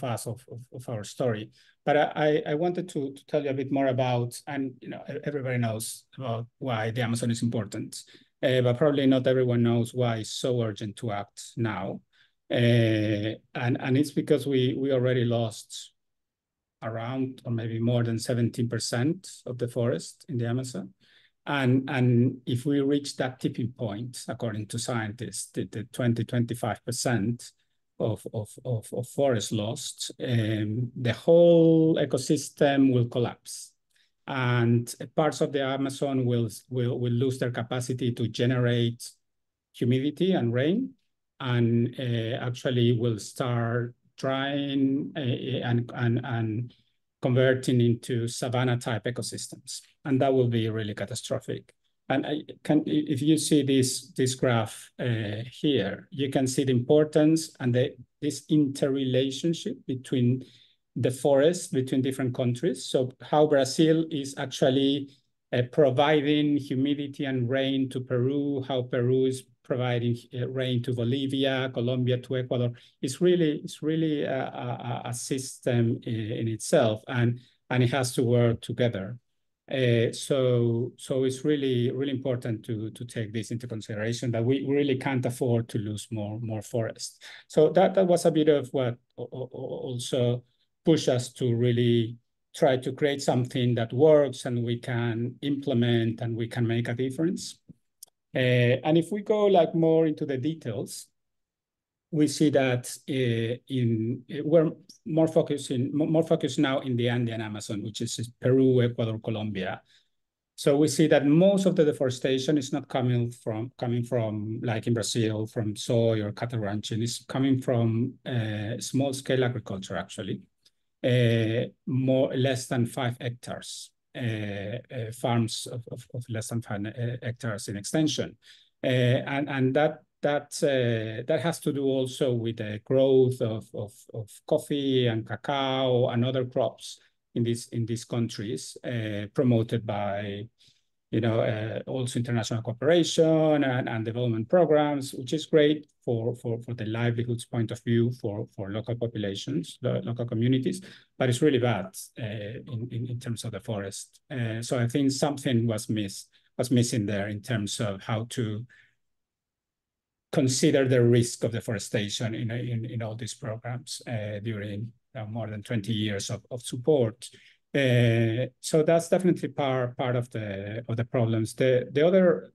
us, of our story. But I wanted to tell you a bit more about, and everybody knows about why the Amazon is important, but probably not everyone knows why it's so urgent to act now. And it's because we already lost around, or maybe more than 17% of the forest in the Amazon. And if we reach that tipping point, according to scientists, the 20-25% of forest lost, the whole ecosystem will collapse. And parts of the Amazon will lose their capacity to generate humidity and rain, and actually will start drying and converting into savanna type ecosystems. And that will be really catastrophic. And if you see this graph here, you can see the importance and this interrelationship between the forest between different countries. So how Brazil is actually providing humidity and rain to Peru, how Peru is providing rain to Bolivia, Colombia to Ecuador. It's really a system in itself, and it has to work together. So it's really important to take this into consideration, that we really can't afford to lose more forest. So that was a bit of what also pushed us to really try to create something that works and we can implement and we can make a difference. And if we go more into the details, we see that we're more focused now in the Andean Amazon, which is Peru, Ecuador, Colombia. So we see that most of the deforestation is not coming from like in Brazil, from soy or cattle ranching. It's coming from small scale agriculture, actually, less than 5 hectares. Farms of less than 5 hectares in extension, and that has to do also with the growth of coffee and cacao and other crops in these countries, promoted by also international cooperation and development programs, which is great for the livelihoods point of view for local populations, the local communities, but it's really bad in terms of the forest. So I think something was missing there in terms of how to consider the risk of deforestation in all these programs during more than 20 years of support. So that's definitely part of the problems. The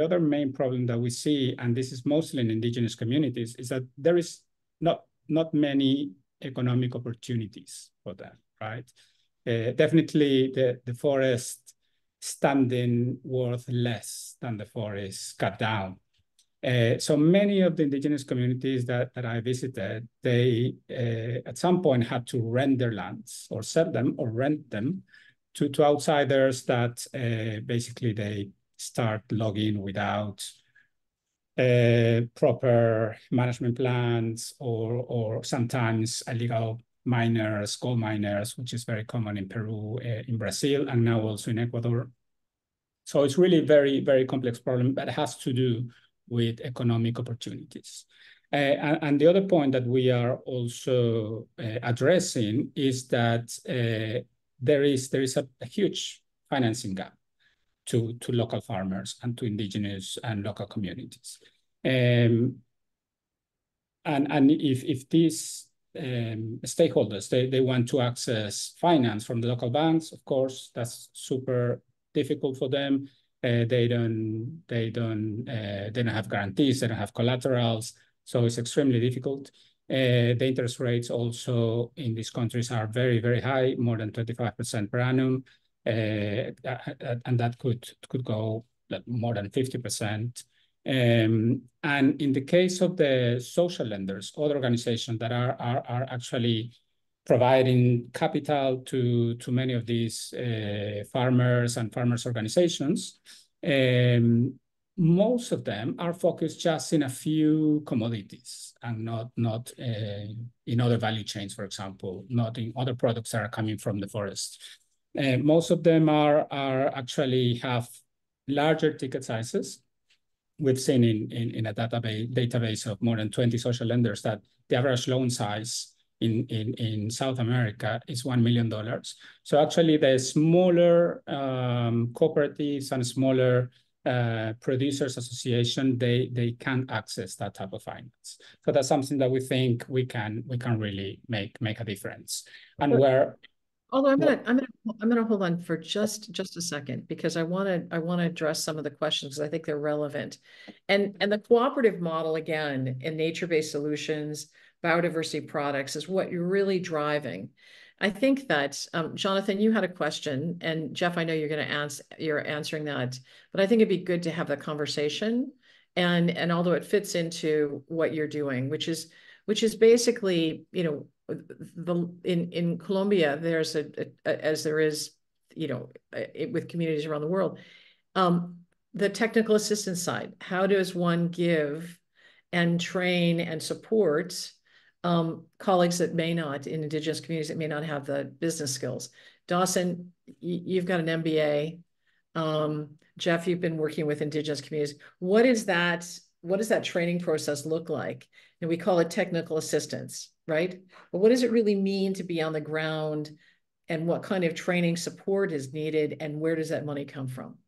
other main problem that we see, and this is mostly in indigenous communities, is that there is not many economic opportunities for them, right? Definitely the forest standing worth less than the forest cut down. So many of the indigenous communities that I visited, they at some point had to rent their lands or sell them or rent them to outsiders that basically they start logging without proper management plans, or sometimes illegal miners, gold miners, which is very common in Peru, in Brazil, and now also in Ecuador. So it's really very, very complex problem, but it has to do with economic opportunities. And the other point that we are also addressing is that there is a huge financing gap to local farmers and to indigenous and local communities. And if these stakeholders, they want to access finance from the local banks, of course, that's super difficult for them. They don't have guarantees, they don't have collaterals. So it's extremely difficult. The interest rates also in these countries are very, very high, more than 25% per annum. And that could go more than 50%. And in the case of the social lenders, other organizations that are actually providing capital to many of these farmers and farmers organizations, most of them are focused just in a few commodities and not in other value chains, for example, not in other products that are coming from the forest. Most of them are actually have larger ticket sizes. We've seen in a database of more than 20 social lenders that the average loan size in South America is $1 million. So actually the smaller cooperatives and smaller producers association, they can't access that type of finance. So that's something that we think we can really make a difference. And where Although I'm gonna hold on for just a second, because I want to address some of the questions because I think they're relevant. And the cooperative model, again, in nature-based solutions, biodiversity products, is what you're really driving. I think that Jonathan, you had a question, and Jeff, I know you're answering that, but I think it'd be good to have the conversation. And although it fits into what you're doing, which is basically, you know, in Colombia, there's as there is, you know, with communities around the world, the technical assistance side. How does one give and train and support colleagues that may not, in Indigenous communities, that may not have the business skills? Dawson, you've got an MBA. Jeff, you've been working with Indigenous communities. What does that training process look like? And we call it technical assistance, right? But what does it really mean to be on the ground, and what kind of training support is needed, and where does that money come from?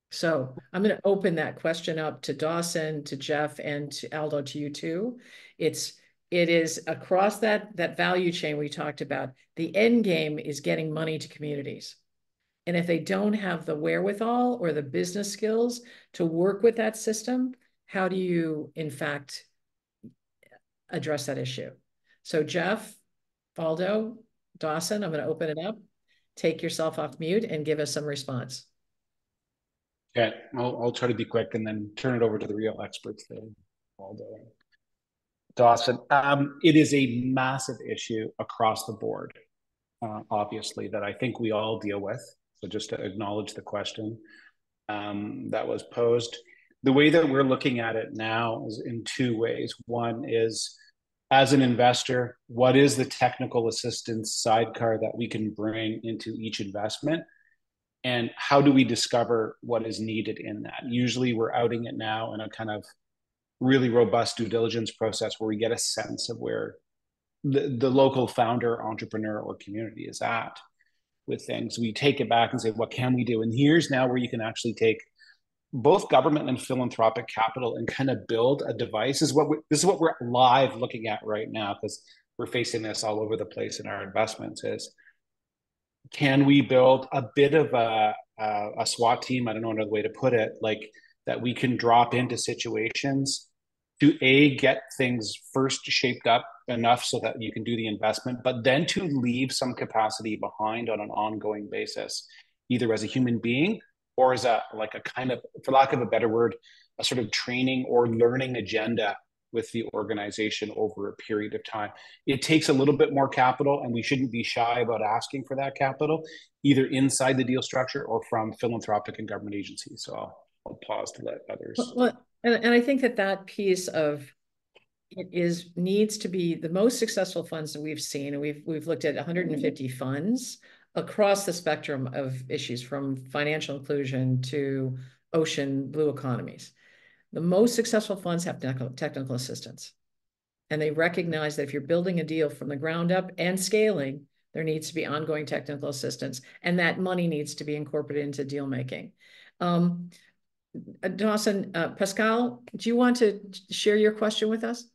So I'm going to open that question up to Dawson, to Jeff, and to Aldo, to you too. It is across that value chain we talked about. The end game is getting money to communities. And if they don't have the wherewithal or the business skills to work with that system, how do you, in fact, address that issue? So Jeff, Aldo, Dawson, I'm going to open it up. Take yourself off mute and give us some response. Okay, I'll try to be quick and then turn it over to the real experts there, Aldo and Dawson. It is a massive issue across the board, obviously, that I think we all deal with. So just to acknowledge the question that was posed. The way that we're looking at it now is in two ways. One is, as an investor, what is the technical assistance sidecar that we can bring into each investment? And how do we discover what is needed in that? Usually we're outing it now in a kind of really robust due diligence process where we get a sense of where the local founder, entrepreneur, or community is at with things. We take it back and say, what can we do? And here's now where you can actually take both government and philanthropic capital and kind of build a device. This is what we're live looking at right now, because we're facing this all over the place in our investments. Is can we build a bit of a SWAT team? I don't know another way to put it, like that we can drop into situations to get things first shaped up enough so that you can do the investment, but then to leave some capacity behind on an ongoing basis, either as a human being or as a kind of, for lack of a better word, a sort of training or learning agenda with the organization over a period of time. It takes a little bit more capital, and we shouldn't be shy about asking for that capital, either inside the deal structure or from philanthropic and government agencies. So I'll pause to let others. Well, and I think that piece of it needs to be the most successful funds that we've seen, and we've looked at 150 funds across the spectrum of issues, from financial inclusion to ocean blue economies. The most successful funds have technical assistance, and they recognize that if you're building a deal from the ground up and scaling, there needs to be ongoing technical assistance, and that money needs to be incorporated into deal making. Dawson, Pascal, do you want to share your question with us?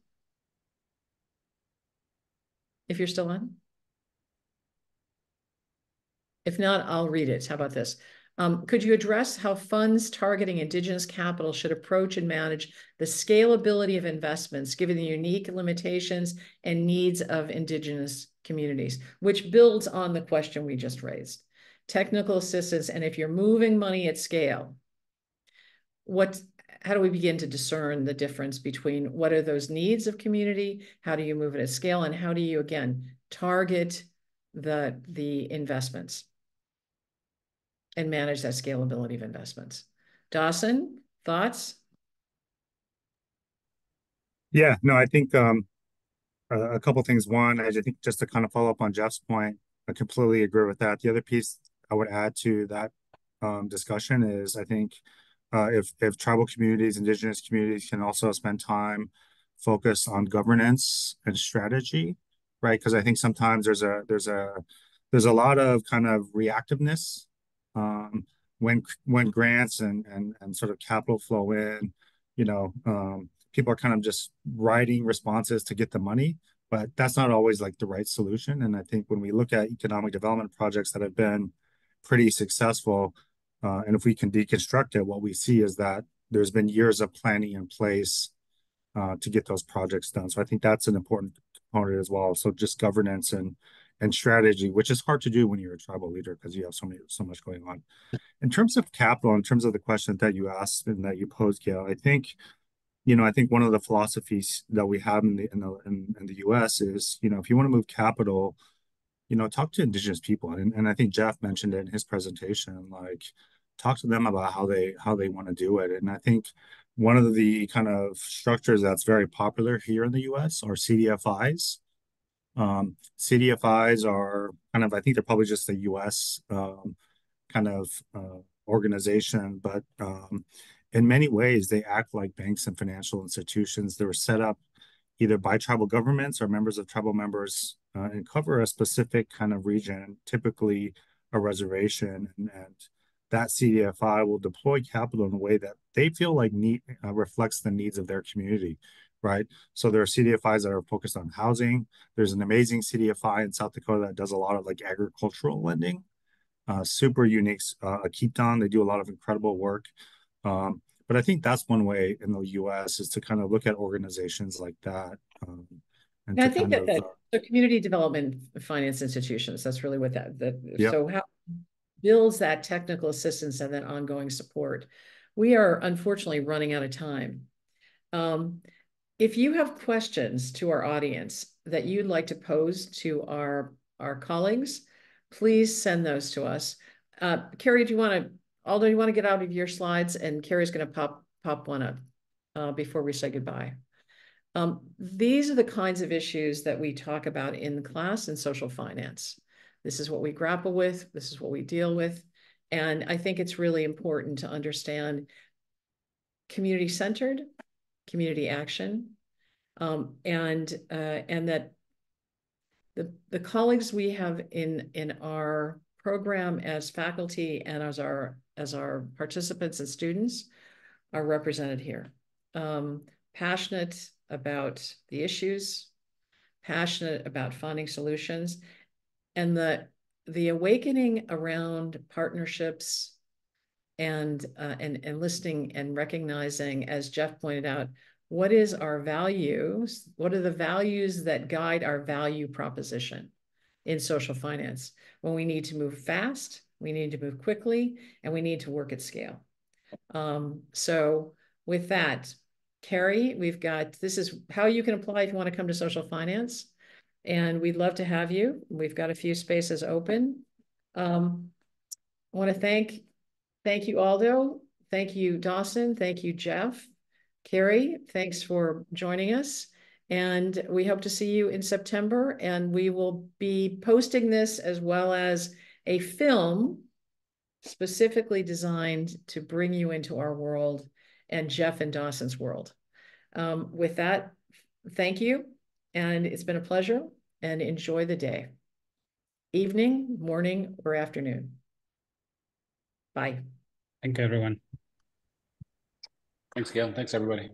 If you're still on? If not, I'll read it. How about this? Could you address how funds targeting Indigenous capital should approach and manage the scalability of investments, given the unique limitations and needs of Indigenous communities, which builds on the question we just raised? Technical assistance, and if you're moving money at scale, how do we begin to discern the difference between what are those needs of community, how do you move it at scale, and how do you, again, target the investments and manage that scalability of investments? Dawson, thoughts? Yeah, no, I think a couple things. One, I think just to kind of follow up on Jeff's point, I completely agree with that. The other piece I would add to that discussion is I think if tribal communities, Indigenous communities can also spend time focused on governance and strategy, right? Because I think sometimes there's a lot of kind of reactiveness when grants and sort of capital flow in, you know, people are kind of just writing responses to get the money, but that's not always like the right solution. And I think when we look at economic development projects that have been pretty successful, and if we can deconstruct it, what we see is that there's been years of planning in place to get those projects done. So I think that's an important component as well. So just governance and strategy, which is hard to do when you're a tribal leader because you have so much going on. In terms of capital, in terms of the question that you asked and that you posed, Gayle, I think one of the philosophies that we have in the U.S. is, if you want to move capital, talk to Indigenous people, and I think Jeff mentioned it in his presentation, like talk to them about how they want to do it. And I think one of the kind of structures that's very popular here in the U.S. are CDFIs. CDFIs are kind of, I think they're probably just a U.S. Kind of organization, but in many ways they act like banks and financial institutions. They were set up either by tribal governments or members of tribal members and cover a specific kind of region, typically a reservation, and that CDFI will deploy capital in a way that they feel like reflects the needs of their community, right? So there are CDFIs that are focused on housing. There's an amazing CDFI in South Dakota that does a lot of like agricultural lending, super unique. Keepdown, they do a lot of incredible work. But I think that's one way in the U.S. is to kind of look at organizations like that. And I think that so community development finance institutions, that's really what yep. So how builds that technical assistance and that ongoing support. We are unfortunately running out of time. If you have questions to our audience that you'd like to pose to our colleagues, please send those to us. Carrie, Aldo, you want to get out of your slides, and Carrie's going to pop one up before we say goodbye. These are the kinds of issues that we talk about in class in social finance. This is what we grapple with. This is what we deal with. And I think it's really important to understand community-centered, community action, and that the colleagues we have in our program as faculty and as our participants and students are represented here. Passionate about the issues, passionate about finding solutions, and the awakening around partnerships and listening and recognizing, as Jeff pointed out, what is our values? What are the values that guide our value proposition in social finance? When we need to move fast, we need to move quickly, and we need to work at scale. So with that, Carrie, this is how you can apply if you want to come to social finance, and we'd love to have you. We've got a few spaces open. I want to thank you, Aldo. Thank you, Dawson. Thank you, Jeff. Carrie, thanks for joining us. And we hope to see you in September. And we will be posting this as well as a film specifically designed to bring you into our world and Jeff and Dawson's world. With that, thank you. And it's been a pleasure, and enjoy the day. Evening, morning, or afternoon. Bye. Thank you, everyone. Thanks, Gayle. Thanks, everybody.